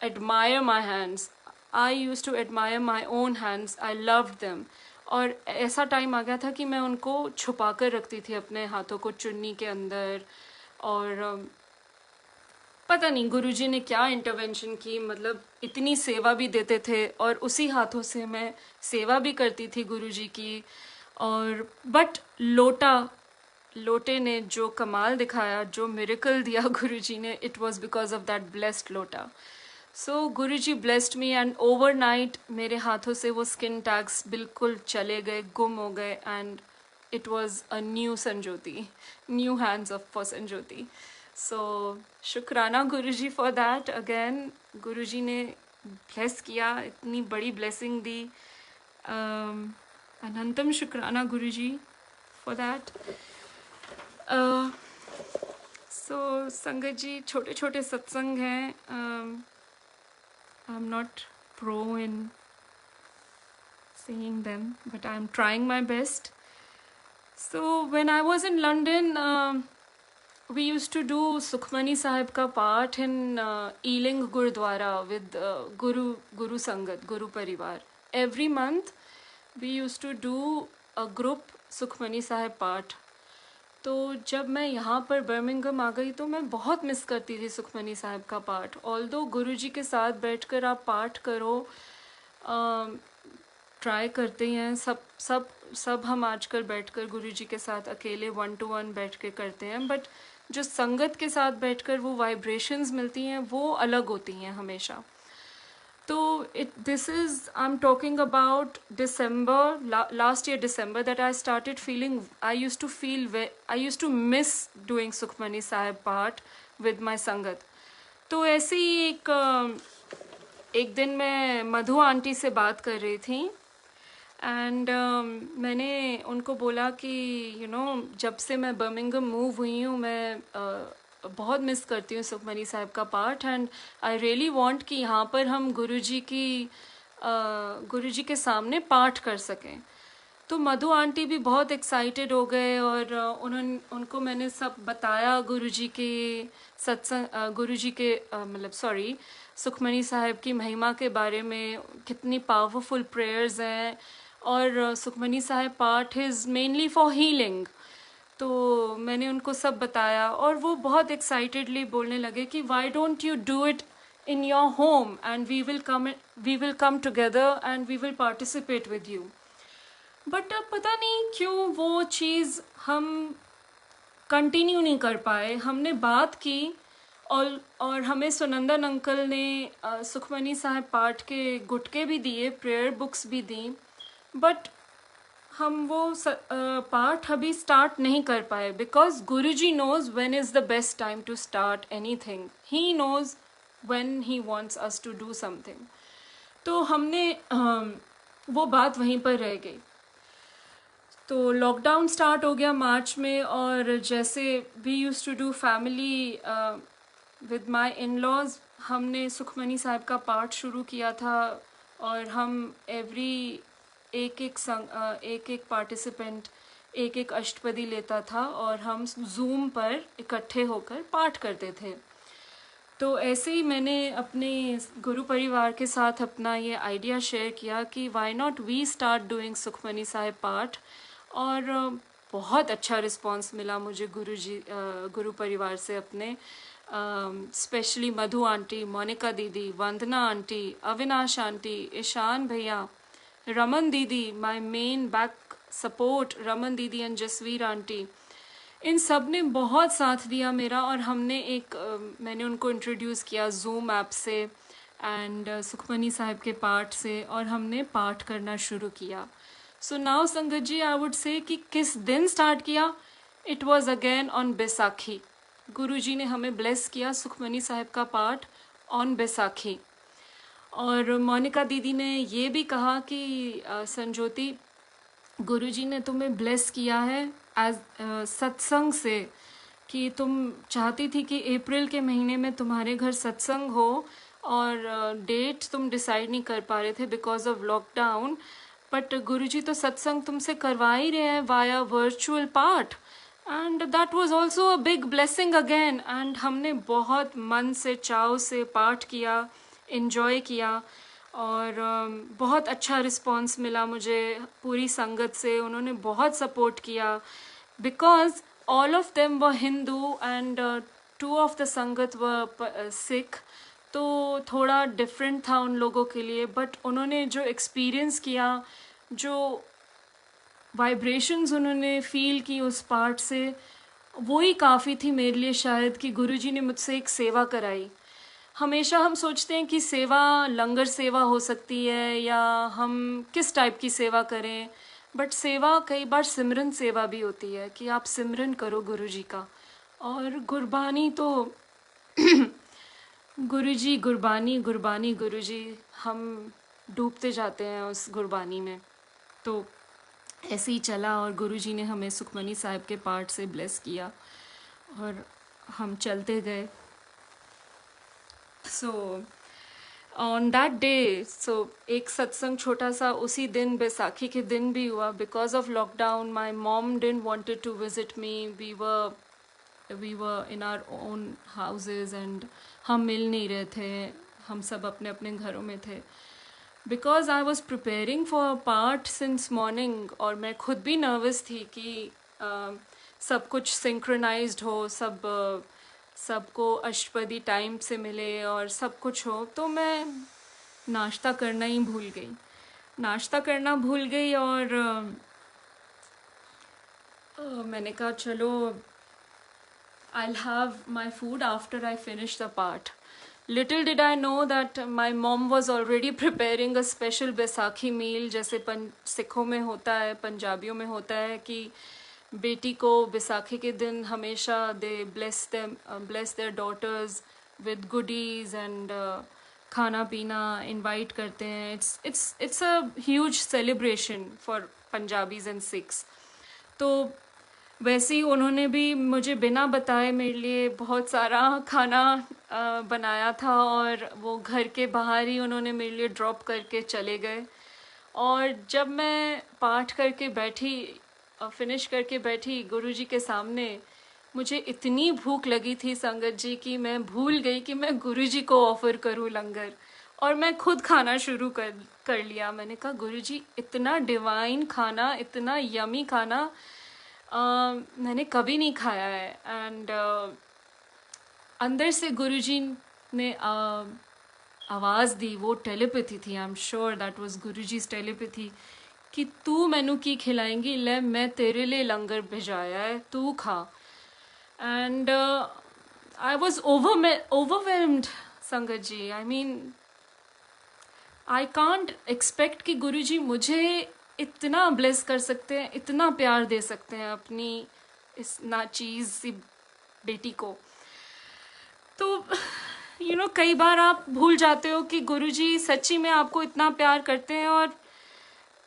A: admire my hands, I use to admire my own hands, I loved them. और ऐसा टाइम आ गया था कि मैं उनको छुपा कर रखती थी अपने हाथों को चुन्नी के अंदर, और पता नहीं गुरुजी ने क्या इंटरवेंशन की, मतलब इतनी सेवा भी देते थे और उसी हाथों से मैं सेवा भी करती थी गुरुजी की। और बट लोटे ने जो कमाल दिखाया, जो मिरेकल दिया गुरुजी ने, it was because of that blessed लोटा। सो गुरुजी ब्लेस्ड मी एंड ओवरनाइट मेरे हाथों से वो स्किन टैग्स बिल्कुल चले गए, गुम हो गए, and it was a new Sanjoti, new hands of for Sanjoti. So शुक्राना गुरुजी for that again. गुरुजी ने bless किया, इतनी बड़ी blessing दी, अनंतम शुक्राना गुरुजी for that. So संगत जी, छोटे छोटे सत्संग हैं. I'm not pro in saying them, but I'm trying my best. So when I was in London, we used to do Sukhmani Sahib ka part in Ealing Gurudwara with Guru Sangat, Guru Parivar. Every month we used to do a group Sukhmani Sahib part. तो जब मैं यहाँ पर Birmingham आ गई तो मैं बहुत miss करती थी सुखमनी साहब का पाठ। ऑल्दो गुरुजी के साथ बैठकर आप पाठ करो, ट्राई करते हैं, सब हम आजकल बैठकर गुरुजी के साथ अकेले 1-to-1 बैठ के करते हैं, बट जो संगत के साथ बैठकर वो वाइब्रेशंस मिलती हैं वो अलग होती हैं हमेशा। तो this is, I am talking about December, last year December, that I started feeling, I used to miss doing Sukhmani Sahib part with my संगत। तो ऐसे ही एक दिन मैं मधु आंटी से बात कर रही थी, एंड मैंने उनको बोला कि जब से मैं बर्मिंघम मूव हुई हूँ मैं बहुत मिस करती हूँ सुखमनी साहब का पाठ, एंड आई रियली वांट कि यहाँ पर हम गुरुजी के सामने पाठ कर सकें। तो मधु आंटी भी बहुत एक्साइटेड हो गए और उनको मैंने सब बताया गुरुजी के सत्संग, गुरुजी के सुखमनी साहब की महिमा के बारे में, कितनी पावरफुल प्रेयर्स हैं, और सुखमनी साहब पाठ इज़ मेनली फॉर हीलिंग। तो मैंने उनको सब बताया और वो बहुत एक्साइटेडली बोलने लगे कि why don't you do it in your home and we will come together and we will participate with you. But अब पता नहीं क्यों वो चीज़ हम कंटिन्यू नहीं कर पाए। हमने बात की और हमें सुनंदन अंकल ने सुखमनी साहब पाठ के गुटके भी दिए, प्रेयर बुक्स भी दी, बट हम वो पाठ अभी स्टार्ट नहीं कर पाए, because Guruji knows when is the best time to start anything. He knows when he wants us to do something. तो हमने वो बात वहीं पर रह गई। तो लॉकडाउन स्टार्ट हो गया मार्च में, और जैसे we used to do family with my in-laws, हमने सुखमनी साहब का पाठ शुरू किया था, और हम एवरी एक पार्टिसिपेंट एक अष्टपदी लेता था और हम जूम पर इकट्ठे होकर पाठ करते थे। तो ऐसे ही मैंने अपने गुरु परिवार के साथ अपना ये आइडिया शेयर किया कि why not we start doing Sukhmani Sahib पाठ, और बहुत अच्छा रिस्पांस मिला मुझे गुरु परिवार से अपने, स्पेशली मधु आंटी, मोनिका दीदी, वंदना आंटी, अविनाश आंटी, ईशान भैया, रमन दीदी, my main back support Raman दीदी एंड जसवीर आंटी, इन सब ने बहुत साथ दिया मेरा। और हमने मैंने उनको इंट्रोड्यूस किया जूम ऐप से एंड सुखमनी साहब के पाठ से, और हमने पाठ करना शुरू किया। सो नाउ संगत जी, आई वुड से कि किस दिन स्टार्ट किया, it was again on Baisakhi. Guruji ने हमें ब्लेस किया सुखमनी साहब का पाठ ऑन बैसाखी। और मोनिका दीदी ने ये भी कहा कि संजोती, गुरुजी ने तुम्हें ब्लेस किया है एज सत्संग से, कि तुम चाहती थी कि अप्रैल के महीने में तुम्हारे घर सत्संग हो, और डेट तुम डिसाइड नहीं कर पा रहे थे बिकॉज ऑफ लॉकडाउन, बट गुरुजी तो सत्संग तुमसे करवा ही रहे हैं वाया वर्चुअल पाठ, and that was also a big blessing again. And हमने बहुत मन से, चाव से पाठ किया, इन्जॉय किया, और बहुत अच्छा रिस्पांस मिला मुझे पूरी संगत से। उन्होंने बहुत सपोर्ट किया, because all of them were Hindu and two of the संगत were Sikh. तो थोड़ा डिफरेंट था उन लोगों के लिए, बट उन्होंने जो एक्सपीरियंस किया, जो वाइब्रेशंस उन्होंने फील की उस पार्ट से, वो ही काफ़ी थी मेरे लिए शायद कि गुरुजी ने मुझसे एक सेवा कराई. हमेशा हम सोचते हैं कि सेवा लंगर सेवा हो सकती है या हम किस टाइप की सेवा करें, बट सेवा कई बार सिमरन सेवा भी होती है कि आप सिमरन करो गुरुजी का. और गुरबानी तो गुरुजी, गुरबानी गुरबानी गुरुजी, हम डूबते जाते हैं उस गुरबानी में. तो ऐसे ही चला और गुरुजी ने हमें सुखमनी साहिब के पार्ट से ब्लेस किया और हम चलते गए. सो ऑन दैट डे, सो एक सत्संग छोटा सा उसी दिन बैसाखी के दिन भी हुआ. Because of lockdown my mom didn't wanted to visit me. We were in our own houses and हम मिल नहीं रहे थे, हम सब अपने अपने घरों में थे. Because I was preparing for part since morning, और मैं खुद भी नर्वस थी कि सब कुछ सिंक्रोनाइज्ड हो, सबको अष्टपदी टाइम से मिले और सब कुछ हो. तो मैं नाश्ता करना ही भूल गई, नाश्ता करना भूल गई. और मैंने कहा चलो I'll have my food after I finish the part. Little did I know that my mom was already preparing a special Baisakhi meal, जैसे सिखों में होता है, पंजाबियों में होता है कि बेटी को बैसाखी के दिन हमेशा they bless their daughters with goodies and खाना पीना invite करते हैं. It's a huge celebration for Punjabis and Sikhs. तो वैसे ही उन्होंने भी मुझे बिना बताए मेरे लिए बहुत सारा खाना बनाया था, और वो घर के बाहर ही उन्होंने मेरे लिए ड्रॉप करके चले गए. और जब मैं पाठ करके बैठी, फिनिश करके बैठी गुरुजी के सामने, मुझे इतनी भूख लगी थी संगत जी कि मैं भूल गई कि मैं गुरुजी को ऑफ़र करूं लंगर, और मैं खुद खाना शुरू कर लिया. मैंने कहा गुरुजी, इतना डिवाइन खाना, इतना यमी खाना मैंने कभी नहीं खाया है. एंड अंदर से गुरुजी ने आवाज़ दी, वो टेलीपैथी थी. I am sure that was Guruji's telepathy कि तू मैनू की खिलाएंगी, ले मैं तेरे लिए लंगर भिजाया है, तू खा. And I was overwhelmed sangat ji. I mean I can't expect कि गुरुजी मुझे इतना ब्लेस कर सकते हैं, इतना प्यार दे सकते हैं अपनी इस नाचीज़ सी बेटी को. तो कई बार आप भूल जाते हो कि गुरुजी सच्ची में आपको इतना प्यार करते हैं, और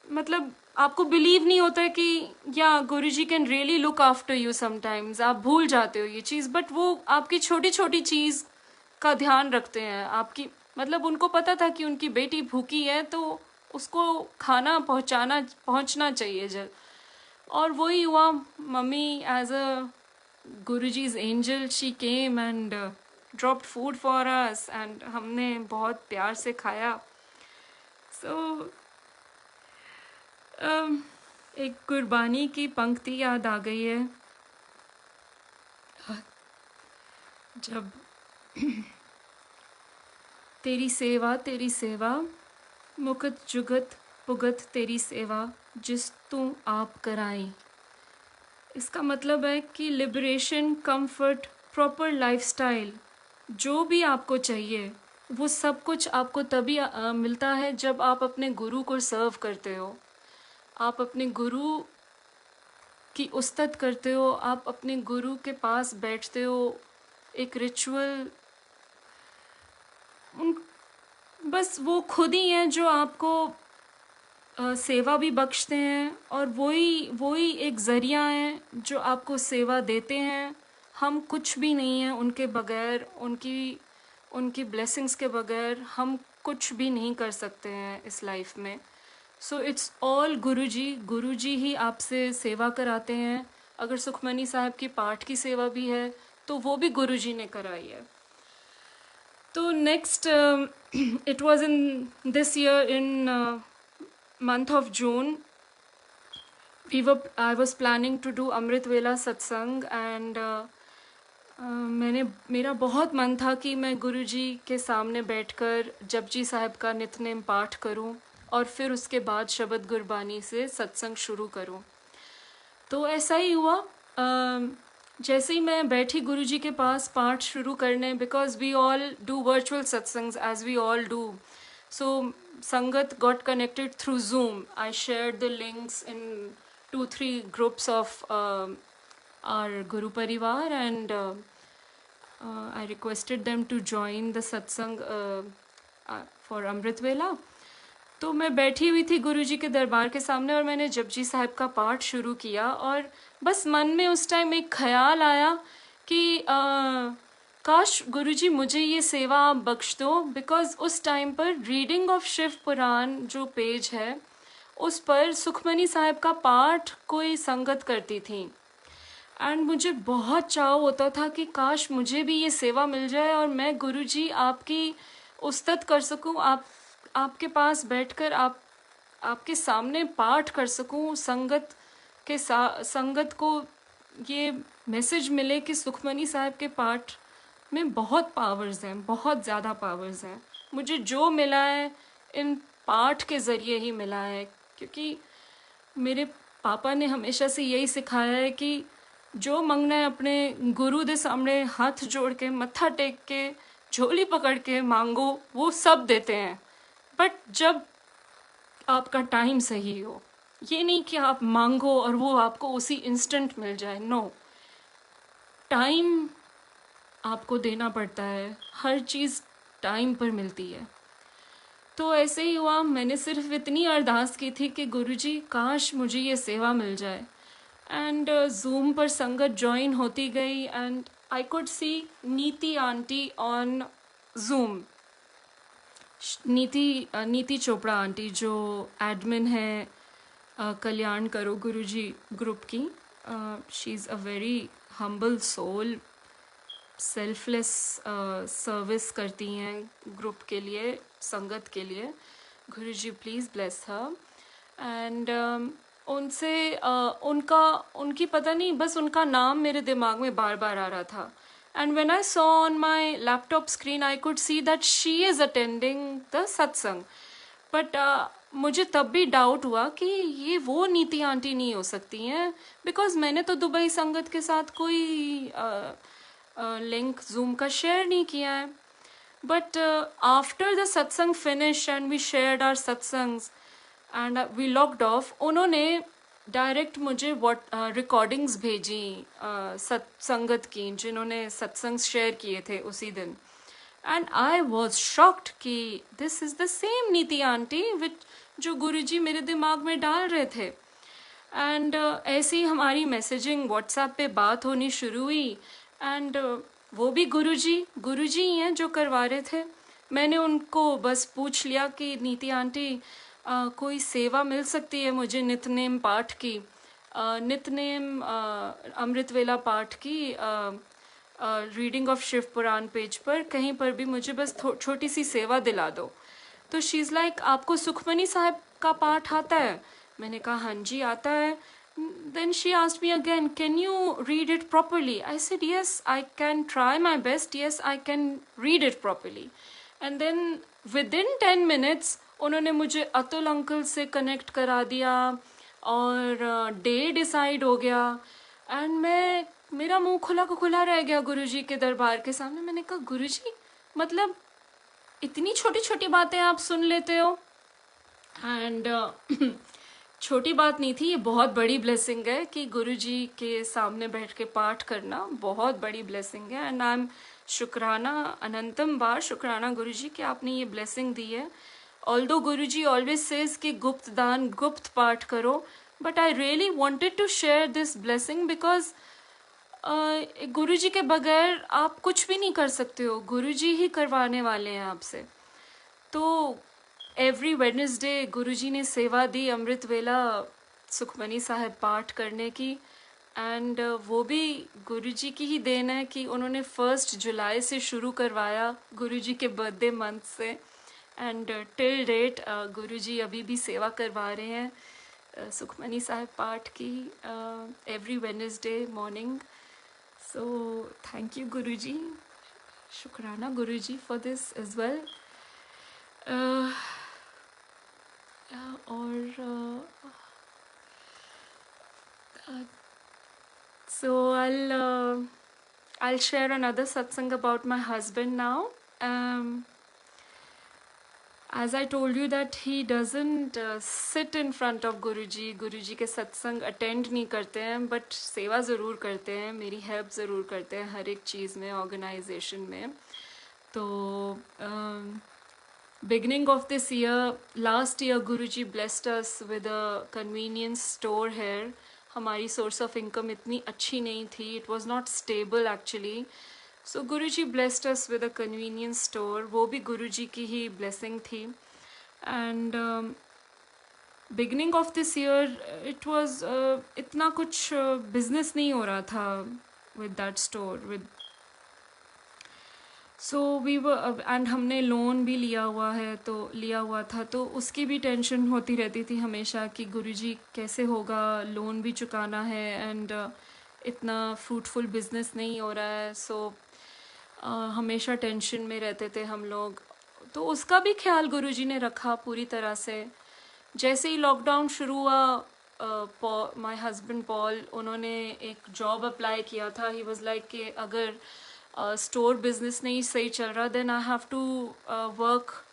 A: मतलब आपको बिलीव नहीं होता है कि या Guruji can really look after you. Sometimes आप भूल जाते हो ये चीज़, बट वो आपकी छोटी छोटी चीज़ का ध्यान रखते हैं. आपकी मतलब उनको पता था कि उनकी बेटी भूखी है, तो उसको खाना पहुंचना चाहिए जल्द. और वही हुआ. मम्मी as a Guruji's angel, she came and dropped food for us, and हमने बहुत प्यार से खाया. सो एक गुरबानी की पंक्ति याद आ गई है, जब तेरी सेवा मुकत जुगत पुगत तेरी सेवा, जिस तू आप कराई. इसका मतलब है कि लिबरेशन, कंफर्ट, प्रॉपर लाइफस्टाइल, जो भी आपको चाहिए वो सब कुछ आपको तभी मिलता है जब आप अपने गुरु को सर्व करते हो, आप अपने गुरु की उस्तत करते हो, आप अपने गुरु के पास बैठते हो. एक रिचुअल, बस वो खुद ही हैं जो आपको सेवा भी बख्शते हैं, और वही एक ज़रिया हैं जो आपको सेवा देते हैं. हम कुछ भी नहीं हैं उनके बगैर, उनकी ब्लेसिंग्स के बगैर हम कुछ भी नहीं कर सकते हैं इस लाइफ में. सो इट्स ऑल गुरुजी ही आपसे सेवा कराते हैं. अगर सुखमनी साहब की पाठ की सेवा भी है तो वो भी गुरुजी ने कराई है. तो next, it was in this year in month of June, I was planning to do Amrit Vela satsang, and मेरा बहुत मन था कि मैं गुरुजी के सामने बैठकर जपजी साहब का नितनेम पाठ करूं और फिर उसके बाद शबद गुरबानी से सत्संग शुरू करूं। तो ऐसा ही हुआ। जैसे ही मैं बैठी गुरुजी के पास पाठ शुरू करने, because we all do virtual satsangs as we all do, so sangat got connected through Zoom. I shared the links in 2-3 groups of our Guru Parivar, and I requested them to join the satsang for Amrit Vela. तो मैं बैठी हुई थी गुरुजी के दरबार के सामने और मैंने जपजी साहब का पाठ शुरू किया, और बस मन में उस टाइम एक ख्याल आया कि काश गुरुजी मुझे ये सेवा आप बख्श दो, बिकॉज उस टाइम पर रीडिंग ऑफ शिव पुराण जो पेज है उस पर सुखमनी साहब का पाठ कोई संगत करती थी, एंड मुझे बहुत चाव होता था कि काश मुझे भी ये सेवा मिल जाए और मैं गुरुजी आपकी उस्तत कर सकूं, आपके पास बैठकर आपके सामने पाठ कर सकूं, संगत को ये मैसेज मिले कि सुखमनी साहब के पाठ में बहुत पावर्स हैं, बहुत ज़्यादा पावर्स हैं। मुझे जो मिला है इन पाठ के ज़रिए ही मिला है, क्योंकि मेरे पापा ने हमेशा से यही सिखाया है कि जो मंगना है अपने गुरु दे सामने हाथ जोड़ के मत्था टेक के झोली पकड़ के मांगो, वो सब देते हैं, बट जब आपका टाइम सही हो। ये नहीं कि आप मांगो और वो आपको उसी इंस्टेंट मिल जाए, नो, टाइम आपको देना पड़ता है, हर चीज़ टाइम पर मिलती है। तो ऐसे ही हुआ, मैंने सिर्फ इतनी अरदास की थी कि गुरुजी काश मुझे ये सेवा मिल जाए, एंड जूम पर संगत ज्वाइन होती गई, एंड आई कुड सी नीति आंटी ऑन जूम। नीति चोपड़ा आंटी जो एडमिन है कल्याण करो गुरुजी ग्रुप की, she is a very humble soul, selfless service करती हैं ग्रुप के लिए, संगत के लिए। Guruji please bless her. And उनसे उनकी पता नहीं, बस उनका नाम मेरे दिमाग में बार बार आ रहा था, and when I saw on my laptop screen I could see that she is attending the satsang, but मुझे तब भी डाउट हुआ कि ये वो नीति आंटी नहीं हो सकती हैं, बिकॉज मैंने तो दुबई संगत के साथ कोई लिंक जूम का शेयर नहीं किया है। But after the satsang finish and we shared our satsangs and we locked off, उन्होंने डायरेक्ट मुझे रिकॉर्डिंग्स भेजी संगत की जिन्होंने सत्संग शेयर किए थे उसी दिन, एंड आई वॉज शॉक्ड कि दिस इज़ द सेम नीति आंटी विच जो गुरुजी मेरे दिमाग में डाल रहे थे। एंड ऐसे ही हमारी मैसेजिंग व्हाट्सएप पे बात होनी शुरू हुई, एंड वो भी गुरुजी ही हैं जो करवा रहे थे। मैंने उनको बस पूछ लिया कि नीति आंटी कोई सेवा मिल सकती है मुझे नितनेम पाठ की, नितनेम अमृत वेला पाठ की, reading of Shiv Puran page पर कहीं पर भी मुझे बस छोटी सी सेवा दिला दो। तो शी इज़ लाइक आपको सुखमनी साहब का पाठ आता है? मैंने कहा हाँ जी आता है। Then she asked me again, can you read it properly? I said yes, I can try my best, yes I can read it properly. And then within 10 minutes उन्होंने मुझे अतुल अंकल से कनेक्ट करा दिया और डे डिसाइड हो गया, and मेरा मुंह खुला को खुला रह गया गुरुजी के दरबार के सामने। मैंने कहा गुरुजी मतलब इतनी छोटी छोटी बातें आप सुन लेते हो? एंड छोटी बात नहीं थी, ये बहुत बड़ी ब्लेसिंग है कि गुरुजी के सामने बैठ के पाठ करना बहुत बड़ी ब्लेसिंग है, एंड आई एम शुक्राना, अनंतम बार शुक्राना गुरुजी कि आपने ये ब्लेसिंग दी है। ऑल्दो गुरुजी ऑलवेज सेज कि गुप्त दान गुप्त पाठ करो, but I really wanted to share this blessing because Guruji के बगैर आप कुछ भी नहीं कर सकते हो, गुरुजी ही करवाने वाले हैं आपसे। तो एवरी वेडनेसडे गुरुजी ने सेवा दी अमृत वेला सुखमनी साहब पाठ करने की, एंड वो भी गुरुजी की ही देन है कि उन्होंने 1 जुलाई से शुरू करवाया गुरुजी के बर्थडे मंथ से, एंड टिल डेट गुरुजी अभी भी सेवा करवा रहे हैं। सुखमनी साहिब पाठ की every Wednesday morning. So thank you Guruji, शुक्राना Guruji for this as well. और so I'll share another satsang about my husband now. As I told you that he doesn't sit in front of Guruji. Guruji के सत्संग attend नहीं करते हैं, but सेवा ज़रूर करते हैं, मेरी हेल्प ज़रूर करते हैं हर एक चीज़ में, ऑर्गेनाइजेशन में. तो beginning of this year, last year Guruji blessed us with a convenience store here. हमारी source of income इतनी अच्छी नहीं थी, it was not stable actually. So Guruji blessed us with a convenience store. वो भी Guruji की ही blessing थी. And beginning of this year, it was इतना कुछ business नहीं हो रहा था with that store. So we were and हमने लोन भी लिया हुआ था, तो उसकी भी टेंशन होती रहती थी हमेशा कि गुरुजी कैसे होगा, लोन भी चुकाना है एंड इतना फ्रूटफुल बिजनेस नहीं हो रहा है. सो हमेशा टेंशन में रहते थे हम लोग. तो उसका भी ख्याल गुरुजी ने रखा पूरी तरह से. जैसे ही लॉकडाउन शुरू हुआ, माय हस्बैंड पॉल, उन्होंने एक जॉब अप्लाई किया था. ही वाज लाइक कि अगर स्टोर बिजनेस नहीं सही चल रहा, then I have to work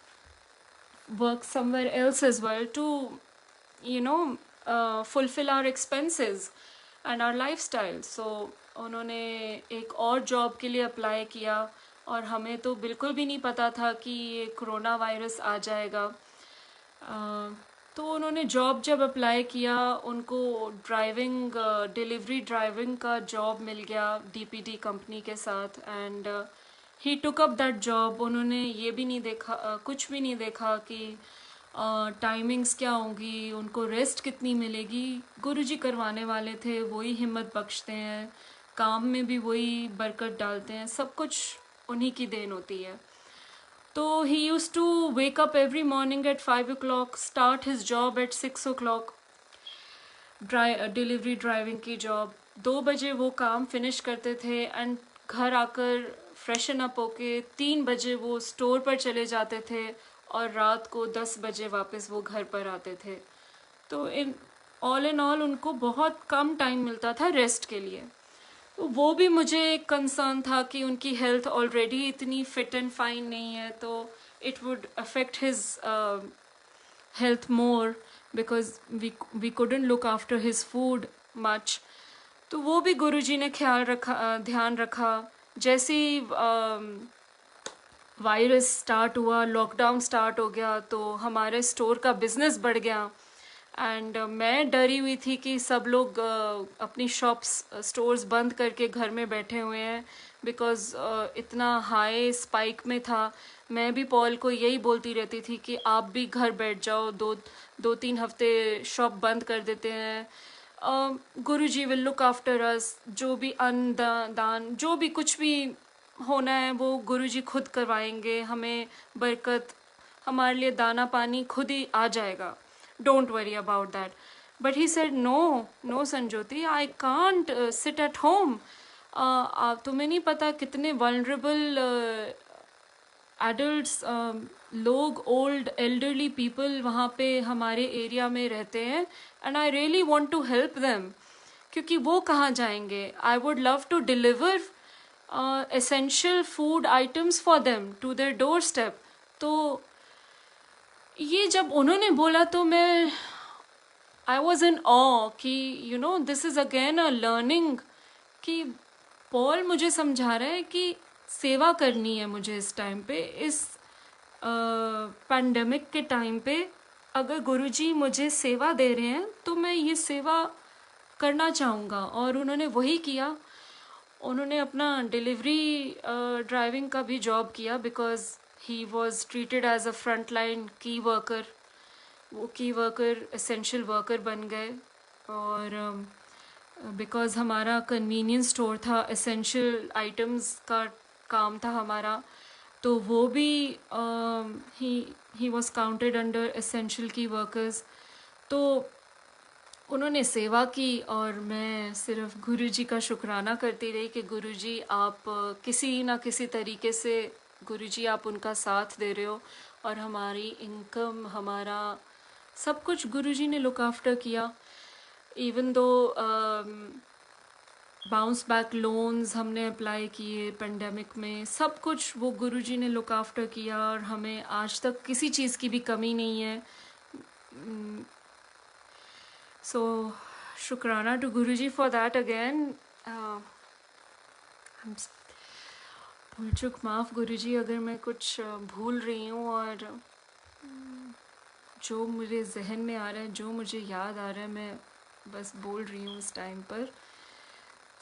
A: somewhere else as well to fulfil our expenses and our lifestyle. So उन्होंने एक और जॉब के लिए अप्लाई किया, और हमें तो बिल्कुल भी नहीं पता था कि ये कोरोना वायरस आ जाएगा. तो उन्होंने जॉब जब अप्लाई किया, उनको ड्राइविंग, डिलीवरी ड्राइविंग का जॉब मिल गया डीपीडी कंपनी के साथ. And he took up that job. उन्होंने ये भी नहीं देखा, कुछ भी नहीं देखा कि टाइमिंग्स क्या होंगी, उनको रेस्ट कितनी मिलेगी. गुरुजी करवाने वाले थे, वही हिम्मत बख्शते हैं, काम में भी वही बरकत डालते हैं, सब कुछ उन्हीं की देन होती है. तो he used to wake up every morning at 5 o'clock, start his job at 6 o'clock. Delivery driving की जॉब. 2 बजे वो काम फिनिश करते थे एंड घर आकर फ्रेशन अप होके 3 बजे वो स्टोर पर चले जाते थे, और रात को 10 बजे वापस वो घर पर आते थे. तो इन ऑल उनको बहुत कम टाइम मिलता था रेस्ट के लिए. वो भी मुझे एक कंसर्न था कि उनकी हेल्थ ऑलरेडी इतनी फिट एंड फाइन नहीं है, तो it would affect his health more, because we couldn't look after his food much. तो वो भी गुरुजी ने ध्यान रखा. जैसे ही वायरस स्टार्ट हुआ, लॉकडाउन स्टार्ट हो गया, तो हमारे स्टोर का बिजनेस बढ़ गया. एंड मैं डरी हुई थी कि सब लोग अपनी शॉप्स, स्टोर्स बंद करके घर में बैठे हुए हैं, बिकॉज़ इतना हाई स्पाइक में था. मैं भी पॉल को यही बोलती रहती थी कि आप भी घर बैठ जाओ, 2-3 हफ्ते शॉप बंद कर देते हैं. गुरुजी विल लुक आफ्टर अस. जो भी अन्न दान, जो भी कुछ भी होना है, वो गुरुजी खुद करवाएंगे. हमें बरकत, हमारे लिए दाना पानी खुद ही आ जाएगा. Don't worry about that. But he said, no Sanjoti, I can't sit at home. तुम्हें नहीं पता कितने vulnerable adults, लोग, old elderly people वहाँ पे हमारे एरिया में रहते हैं, and I really want to help them. क्योंकि वो कहाँ जाएंगे. I would love to deliver essential food items for them to their doorstep. तो ये जब उन्होंने बोला तो मैं आई वॉज इन ऑ कि this is again a learning, कि पॉल मुझे समझा रहा है कि सेवा करनी है मुझे इस टाइम पे, इस पैंडेमिक के टाइम पे. अगर गुरुजी मुझे सेवा दे रहे हैं तो मैं ये सेवा करना चाहूँगा. और उन्होंने वही किया. उन्होंने अपना डिलीवरी ड्राइविंग का भी जॉब किया, because he was treated as a frontline key worker. वो की वर्कर एसेंशियल वर्कर बन गए. और बिकॉज हमारा कन्वीनियंस स्टोर था, एसेंशियल आइटम्स का काम था हमारा, तो वो भी he was counted under essential की वर्कर्स. तो उन्होंने सेवा की और मैं सिर्फ गुरुजी का शुक्राना करती रही कि गुरुजी आप किसी ना किसी तरीके से, गुरुजी आप उनका साथ दे रहे हो और हमारी इनकम, हमारा सब कुछ गुरुजी ने लुक आफ्टर किया। Even though bounce back loans हमने अप्लाई किए पेंडेमिक में, सब कुछ वो गुरुजी ने लुक आफ्टर किया और हमें आज तक किसी चीज़ की भी कमी नहीं है। So shukrana to Guruji for that again. भूल चुक माफ़ गुरुजी अगर मैं कुछ भूल रही हूँ, और जो मेरे जहन में आ रहा है, जो मुझे याद आ रहा है, मैं बस बोल रही हूँ इस टाइम पर।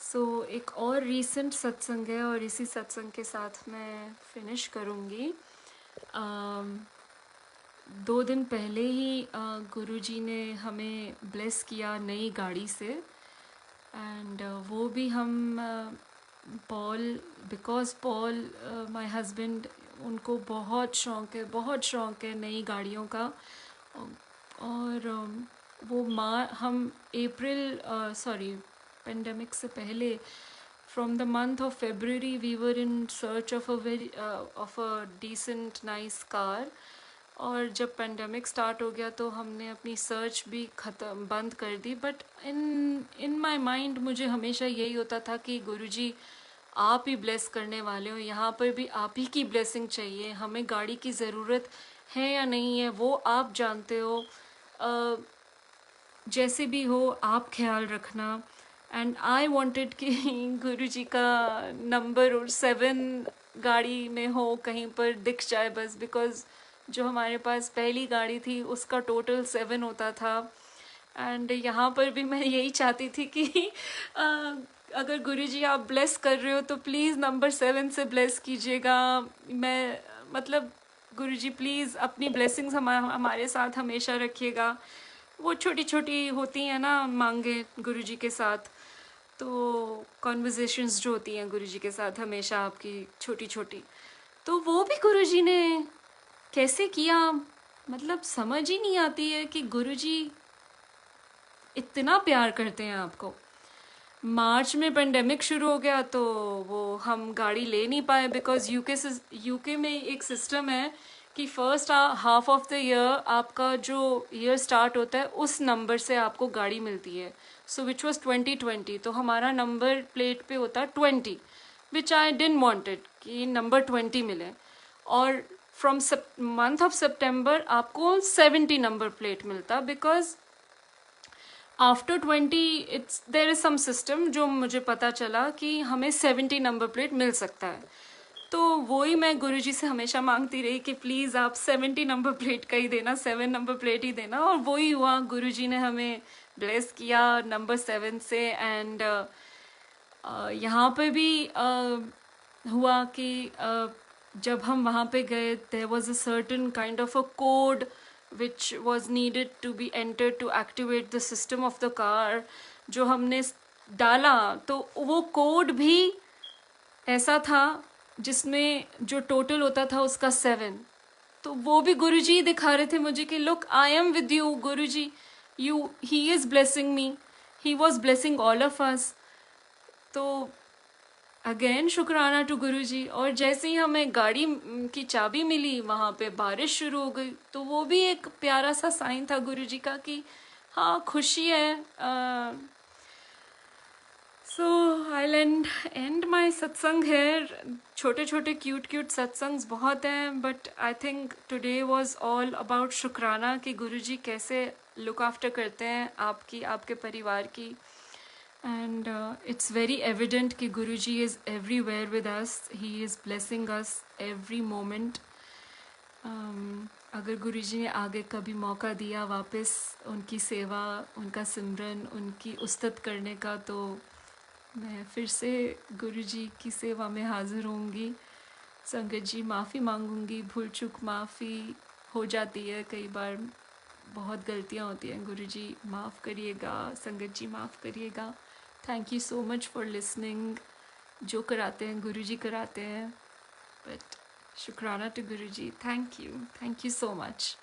A: सो एक और रीसेंट सत्संग है और इसी सत्संग के साथ मैं फिनिश करूँगी। 2 दिन पहले ही गुरुजी ने हमें ब्लेस किया नई गाड़ी से, एंड वो भी हम Paul, because Paul my husband, उनको बहुत शौक़ है नई गाड़ियों का। और वो हम अप्रैल पेंडेमिक से पहले, from the month of February we were in search of a decent nice car. और जब पेंडेमिक स्टार्ट हो गया तो हमने अपनी सर्च भी बंद कर दी। बट इन माय माइंड मुझे हमेशा यही होता था कि गुरुजी आप ही ब्लेस करने वाले हो, यहाँ पर भी आप ही की ब्लेसिंग चाहिए, हमें गाड़ी की ज़रूरत है या नहीं है वो आप जानते हो, जैसे भी हो आप ख्याल रखना। एंड आई वांटेड कि गुरुजी का नंबर और 7 गाड़ी में हो, कहीं पर दिख जाए बस, बिकॉज़ जो हमारे पास पहली गाड़ी थी उसका टोटल 7 होता था। एंड यहाँ पर भी मैं यही चाहती थी कि अगर गुरुजी आप ब्लेस कर रहे हो तो प्लीज़ नंबर 7 से ब्लेस कीजिएगा। मैं मतलब गुरुजी प्लीज़ अपनी ब्लेसिंग्स हमारे साथ हमेशा रखिएगा। वो छोटी छोटी होती हैं ना मांगे गुरुजी के साथ, तो कॉन्वर्जेशंस जो होती हैं गुरुजी के साथ हमेशा आपकी छोटी छोटी, तो वो भी गुरुजी ने कैसे किया, मतलब समझ ही नहीं आती है कि गुरुजी इतना प्यार करते हैं आपको। मार्च में पेंडेमिक शुरू हो गया तो वो हम गाड़ी ले नहीं पाए, बिकॉज यूके में एक सिस्टम है कि first half of the year आपका जो ईयर स्टार्ट होता है उस नंबर से आपको गाड़ी मिलती है। सो विच वॉज 2020, तो हमारा नंबर प्लेट पे होता 20, विच आई डिडंट वांटेड कि नंबर 20 मिले। और फ्रॉम मंथ ऑफ सितंबर आपको 70 नंबर प्लेट मिलता, because after 20 it's there is some system जो मुझे पता चला कि हमें 70 नंबर प्लेट मिल सकता है। तो वही मैं गुरुजी से हमेशा मांगती रही कि प्लीज़ आप 70 नंबर प्लेट का ही देना, 7 नंबर प्लेट ही देना, और वही हुआ। गुरुजी ने हमें ब्लेस किया नंबर 7 से। एंड यहाँ पे भी हुआ कि जब हम वहाँ पे गए, there was a certain kind of a code which was needed to be entered to activate the system of the car, जो हमने डाला तो वो कोड भी ऐसा था जिसमें जो टोटल होता था उसका 7। तो वो भी गुरुजी दिखा रहे थे मुझे कि look I am with you Guruji, you he is blessing me, he was blessing all of us. तो अगेन शुक्राना टू गुरुजी। और जैसे ही हमें गाड़ी की चाबी मिली वहाँ पे बारिश शुरू हो गई, तो वो भी एक प्यारा सा साइन था गुरुजी का कि हाँ खुशी है। सो आई एंड माई सत्संग है। छोटे छोटे क्यूट सत्संग्स बहुत हैं, but I think today was all about शुक्राना कि गुरुजी कैसे लुक आफ्टर करते हैं आपकी, आपके परिवार की। And it's very evident कि Guruji is everywhere with us. He is blessing us every moment. अगर गुरुजी ने आगे कभी मौका दिया वापस उनकी सेवा, उनका सिमरन, उनकी उस्तत करने का, तो मैं फिर से गुरुजी की सेवा में हाजिर होंगी। संगत जी माफ़ी मांगूंगी, भूल चूक माफ़ी हो जाती है कई बार, बहुत गलतियाँ होती हैं। गुरुजी माफ़ करिएगा, संगत जी माफ़ करिएगा। Thank you so much for listening. जो कराते हैं गुरुजी कराते हैं, but shukrana to Guruji. Thank you so much.